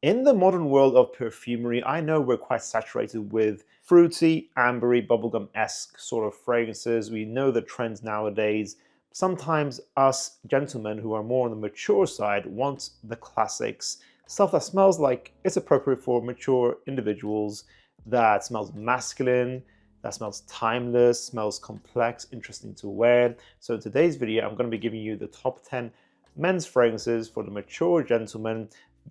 In the modern world of perfumery, I know we're quite saturated with fruity, ambery, bubblegum-esque sort of fragrances. We know the trends nowadays. Sometimes us gentlemen who are more on the mature side want the classics, stuff that smells like it's appropriate for mature individuals, that smells masculine, that smells timeless, smells complex, interesting to wear. So in today's video, I'm going to be giving you the top 10 men's fragrances for the mature gentleman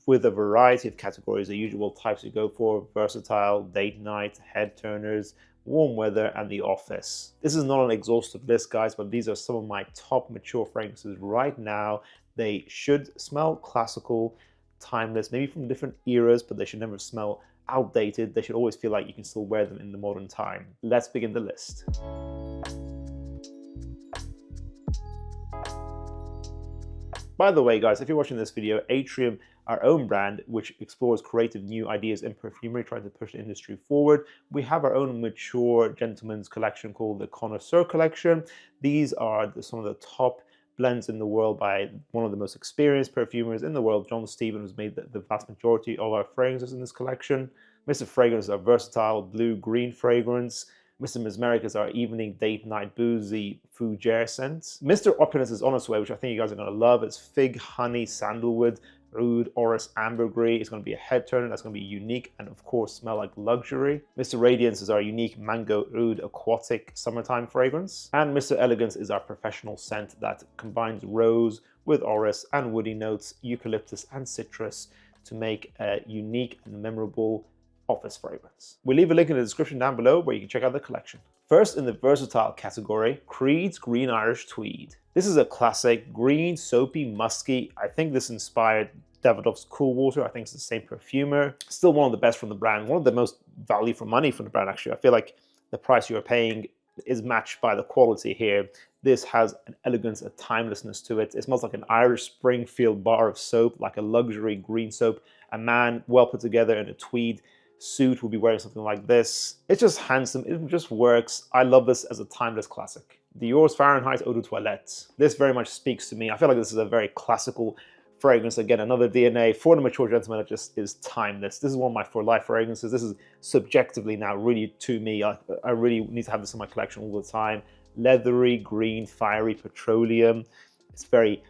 with a variety of categories, the usual types you go for: versatile, date night, head turners, warm weather, and the office. This is not an exhaustive list, guys, but these are some of my top mature fragrances right now. They should smell classical, timeless, maybe from different eras, but they should never smell outdated. They should always feel like you can still wear them in the modern time. Let's begin the list. By the way, guys, if you're watching this video, Atrium, our own brand, which explores creative new ideas in perfumery, trying to push the industry forward. We have our own mature gentleman's collection called the Connoisseur Collection. These are some of the top blends in the world by one of the most experienced perfumers in the world, John Stephen, who's made the vast majority of our fragrances in this collection. Mr. Fragrance is our versatile blue-green fragrance. Mr. Mesmeric is our evening, date night, boozy fougere scent. Mr. Opulence is on its way, which I think you guys are going to love. It's fig, honey, sandalwood, oud, orris, ambergris. It's going to be a head turner that's going to be unique and, of course, smell like luxury. Mr. Radiance is our unique mango oud aquatic summertime fragrance. And Mr. Elegance is our professional scent that combines rose with orris and woody notes, eucalyptus and citrus to make a unique and memorable office fragrance. We'll leave a link in the description down below where you can check out the collection. First, in the versatile category, Creed's Green Irish Tweed. This is a classic, green, soapy, musky. I think this inspired Davidoff's Cool Water. I think it's the same perfumer. Still one of the best from the brand. One of the most value for money from the brand, actually. I feel like the price you're paying is matched by the quality here. This has an elegance, a timelessness to it. It smells like an Irish Springfield bar of soap, like a luxury green soap. A man well put together in a tweed suit will be wearing something like this. It's just handsome. It just works. I love this as a timeless classic. Dior's Fahrenheit Eau de Toilette. This very much speaks to me. I feel like this is a very classical fragrance. Again, another DNA for the mature gentleman that just is timeless. This is one of my for life fragrances. This is subjectively now really to me. I really need to have this in my collection all the time. Leathery, green, fiery petroleum. It's very,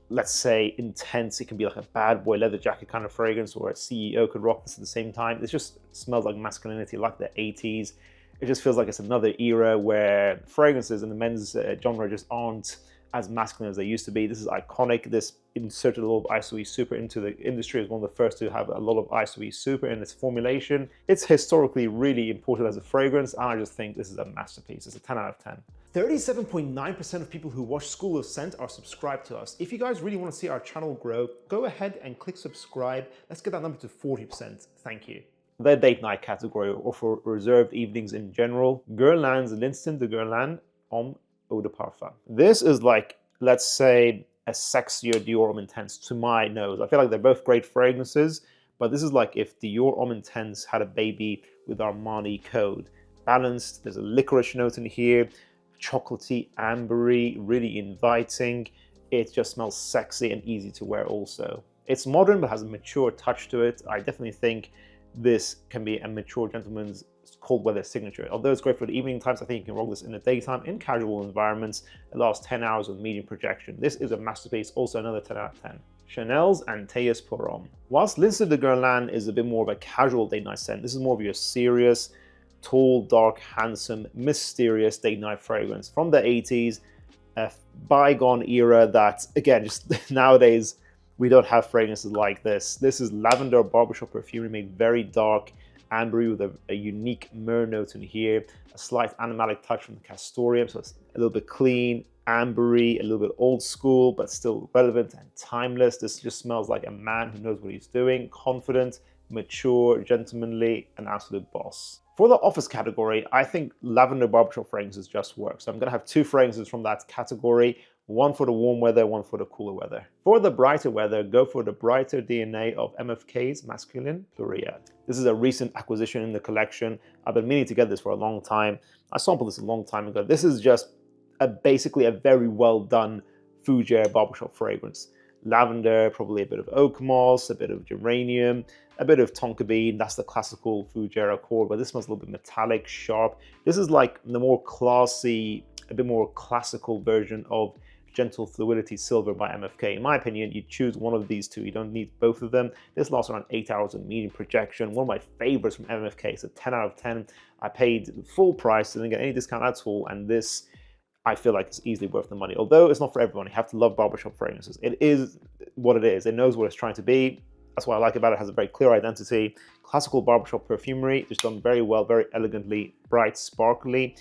let's say, intense. It can be like a bad boy leather jacket kind of fragrance, or a CEO could rock this at the same time. It just smells like masculinity, like the 80s. It just feels like it's another era where fragrances in the men's genre just aren't as masculine as they used to be. This is iconic. This inserted a lot of ISOE super into the industry. It's one of the first to have a lot of ISOE super in its formulation. It's historically really important as a fragrance, and I just think this is a masterpiece. It's a 10 out of 10. 37.9% of people who watch School of Scent are subscribed to us. If you guys really want to see our channel grow, go ahead and click subscribe. Let's get that number to 40%. Thank you. The date night category, or for reserved evenings in general, Guerlain's L'Instant de Guerlain Homme Eau de Parfum. This is like, let's say, a sexier Dior Homme Intense to my nose. I feel like they're both great fragrances, but this is like if Dior Homme Intense had a baby with Armani Code. Balanced, there's a licorice note in here, chocolatey, ambery, really inviting. It just smells sexy and easy to wear also. It's modern but has a mature touch to it. I definitely think this can be a mature gentleman's cold weather signature. Although it's great for the evening times, I think you can roll this in the daytime in casual environments. It lasts 10 hours with medium projection. This is a masterpiece, also another 10 out of 10. Chanel's Antaeus Chanel. Whilst L'Instant de Guerlain is a bit more of a casual date night scent, this is more of your serious, tall, dark, handsome, mysterious date night fragrance from the 80s, a bygone era that, again, just nowadays, we don't have fragrances like this. This is lavender barbershop perfume made very dark, ambery with a unique myrrh note in here, a slight animalic touch from the castoreum, so it's a little bit clean, ambery, a little bit old school, but still relevant and timeless. This just smells like a man who knows what he's doing, confident, mature, gentlemanly, an absolute boss. For the office category, I think lavender barbershop fragrances just work. So I'm going to have two fragrances from that category, one for the warm weather, one for the cooler weather. For the brighter weather, go for the brighter DNA of MFK's Masculin Pluriel. This is a recent acquisition in the collection. I've been meaning to get this for a long time. I sampled this a long time ago. This is just basically a very well done fougere barbershop fragrance. lavender, probably a bit of oak moss, a bit of geranium, a bit of tonka bean. That's the classical fougere accord, but this smells a little bit metallic, sharp. This is like the more classy, a bit more classical version of Gentle Fluidity Silver by MFK. In my opinion, you choose one of these two. You don't need both of them. This lasts around 8 hours of medium projection. One of my favorites from MFK. It's a 10 out of 10. I paid full price, didn't get any discount at all, and this, I feel like, it's easily worth the money. Although it's not for everyone. You have to love barbershop fragrances. It is what it is. It knows what it's trying to be. That's what I like about it. It has a very clear identity. Classical barbershop perfumery, just done very well, very elegantly, bright, sparkly,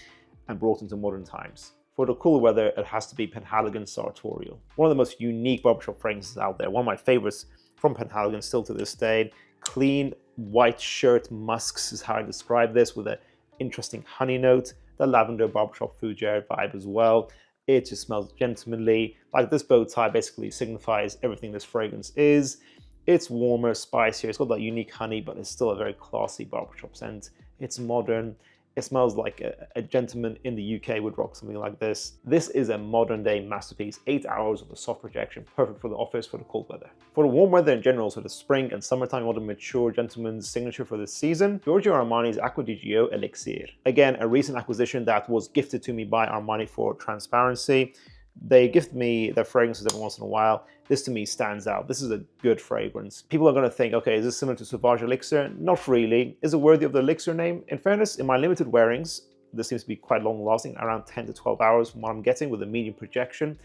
and brought into modern times. For the cooler weather, it has to be Penhaligon Sartorial. One of the most unique barbershop fragrances out there. One of my favorites from Penhaligon still to this day. Clean white shirt musks is how I describe this, with an interesting honey note. The lavender barbershop fougere vibe as well. It just smells gentlemanly. Like this bow tie basically signifies everything this fragrance is. It's warmer, spicier. It's got that unique honey, but it's still a very classy barbershop scent. It's modern. It smells like a gentleman in the UK would rock something like this. This is a modern day masterpiece. 8 hours of a soft projection, perfect for the office, for the cold weather. For the warm weather in general, so the spring and summertime, you want a mature gentleman's signature for this season. Giorgio Armani's Acqua Elixir. Again, a recent acquisition that was gifted to me by Armani for transparency. They gift me their fragrances every once in a while. This to me stands out. This is a good fragrance. People are going to think, okay, is this similar to Sauvage Elixir? Not really. Is it worthy of the Elixir name? In fairness, in my limited wearings, this seems to be quite long lasting, around 10 to 12 hours from what I'm getting with a medium projection.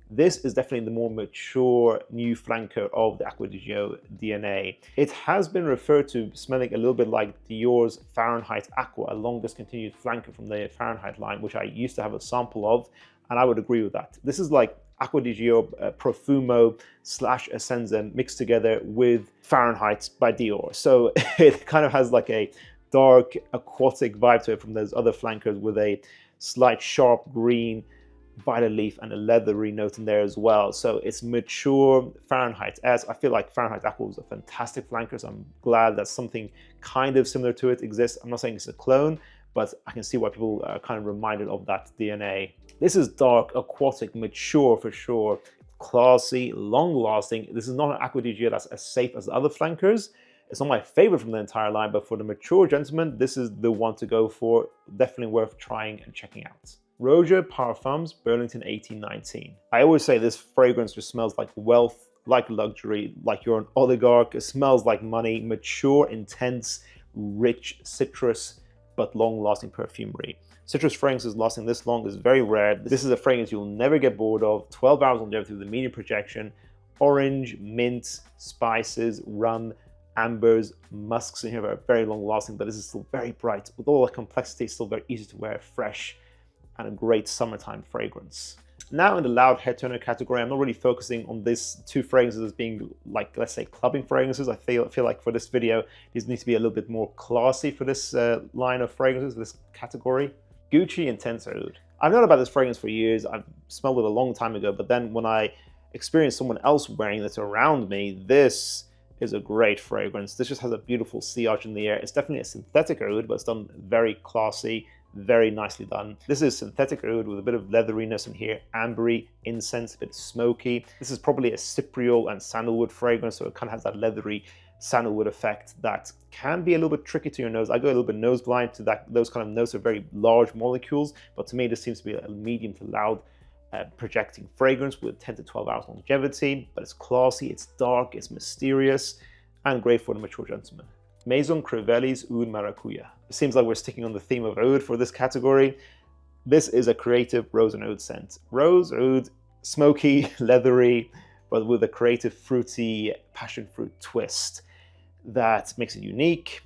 This is definitely the more mature new flanker of the Acqua DNA. It has been referred to smelling a little bit like Dior's Fahrenheit Aqua, a long discontinued flanker from the Fahrenheit line, which I used to have a sample of, and I would agree with that. This is like Acqua Profumo / Essenza mixed together with Fahrenheit by Dior. So it kind of has like a dark aquatic vibe to it from those other flankers, with a slight sharp green violet leaf and a leathery note in there as well. So it's mature Fahrenheit S. I feel like Fahrenheit Aqua was a fantastic flanker, so I'm glad that something kind of similar to it exists. I'm not saying it's a clone, but I can see why people are kind of reminded of that DNA. This is dark, aquatic, mature for sure, classy, long-lasting. This is not an Acqua that's as safe as the other flankers. It's not my favorite from the entire line, but for the mature gentleman, this is the one to go for. Definitely worth trying and checking out. Roja Parfums, Burlington 1819. I always say this fragrance just smells like wealth, like luxury, like you're an oligarch. It smells like money, mature, intense, rich citrus, but long-lasting perfumery. Citrus fragrances lasting this long is very rare. This is a fragrance you'll never get bored of. 12 hours longevity with a medium projection. Orange, mint, spices, rum, ambers, musks in here are very long-lasting, but this is still very bright. With all the complexity, it's still very easy to wear, fresh, and a great summertime fragrance. Now in the loud head turner category, I'm not really focusing on these two fragrances as being like, let's say, clubbing fragrances. I feel like for this video, these need to be a little bit more classy for this line of fragrances, this category. Gucci Intense Oud. I've known about this fragrance for years. I've smelled it a long time ago, but then when I experienced someone else wearing this around me, this is a great fragrance. This just has a beautiful sillage in the air. It's definitely a synthetic oud, but it's done very classy, very nicely done. This is synthetic oud with a bit of leatheriness in here, ambery, incense, a bit smoky. This is probably a cypriol and sandalwood fragrance, so it kind of has that leathery sandalwood effect that can be a little bit tricky to your nose. I go a little bit nose blind to that. Those kind of notes are very large molecules, but to me this seems to be a medium to loud projecting fragrance with 10 to 12 hours longevity, but it's classy, it's dark, it's mysterious, and great for the mature gentleman. Maison Crivelli's Oud Maracujá. It seems like we're sticking on the theme of oud for this category. This is a creative rose and oud scent. Rose, oud, smoky, leathery, but with a creative, fruity, passion fruit twist that makes it unique.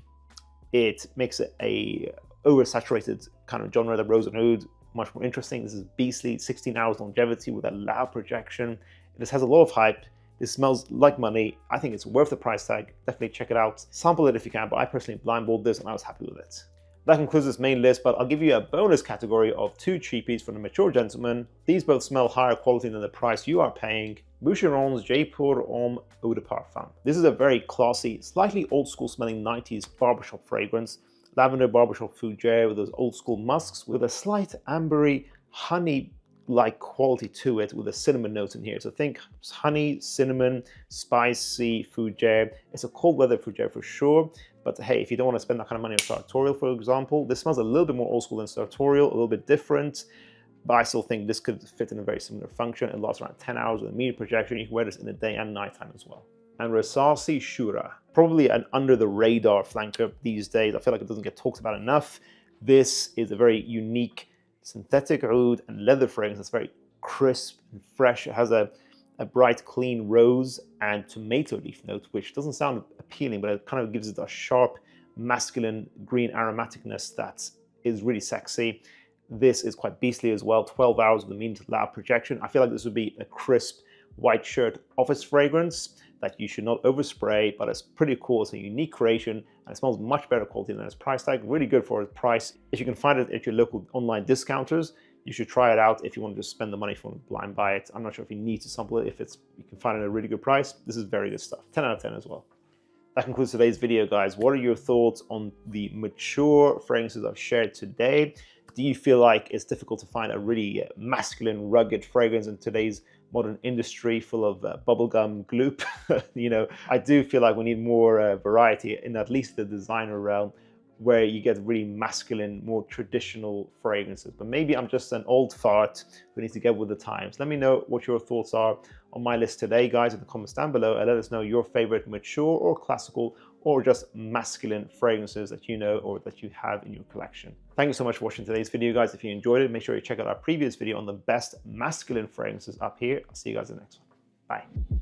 It makes it a oversaturated kind of genre that rose and oud much more interesting. This is beastly, 16 hours longevity with a loud projection. This has a lot of hype. This smells like money. I think it's worth the price tag. Definitely check it out. Sample it if you can, but I personally blindballed this and I was happy with it. That concludes this main list, but I'll give you a bonus category of 2 cheapies for the mature gentleman. These both smell higher quality than the price you are paying. Boucheron's Jaipur Homme Eau de Parfum. This is a very classy, slightly old school smelling 90s barbershop fragrance. Lavender barbershop fougere with those old school musks with a slight ambery, honey like quality to it with a cinnamon note in here. So think honey, cinnamon, spicy fougere. It's a cold weather fougere for sure. But hey, if you don't want to spend that kind of money on Sartorial, for example, this smells a little bit more old school than Sartorial, a little bit different. But I still think this could fit in a very similar function. It lasts around 10 hours with a medium projection. You can wear this in the day and nighttime as well. And Rasasi Shuhrah, probably an under the radar flanker these days. I feel like it doesn't get talked about enough. This is a very unique synthetic oud and leather fragrance that's very crisp and fresh. It has a bright, clean rose and tomato leaf note, which doesn't sound appealing, but it kind of gives it a sharp, masculine green aromaticness that is really sexy. This is quite beastly as well, 12 hours with a medium to loud projection. I feel like this would be a crisp white shirt office fragrance that you should not overspray, but it's pretty cool. It's a unique creation and it smells much better quality than its price tag. Really good for its price. If you can find it at your local online discounters, you should try it out if you want to just spend the money if you want to blind buy it. I'm not sure if you need to sample it. If you can find it at a really good price, this is very good stuff. 10 out of 10 as well. That concludes today's video, guys. What are your thoughts on the mature fragrances I've shared today? Do you feel like it's difficult to find a really masculine, rugged fragrance in today's modern industry full of bubblegum gloop? You know, I do feel like we need more variety in at least the designer realm, where you get really masculine, more traditional fragrances. But maybe I'm just an old fart who needs to get with the times. Let me know what your thoughts are on my list today, guys, in the comments down below, and let us know your favorite mature or classical or just masculine fragrances that you know or that you have in your collection. Thank you so much for watching today's video, guys. If you enjoyed it, make sure you check out our previous video on the best masculine fragrances up here. I'll see you guys in the next one. Bye.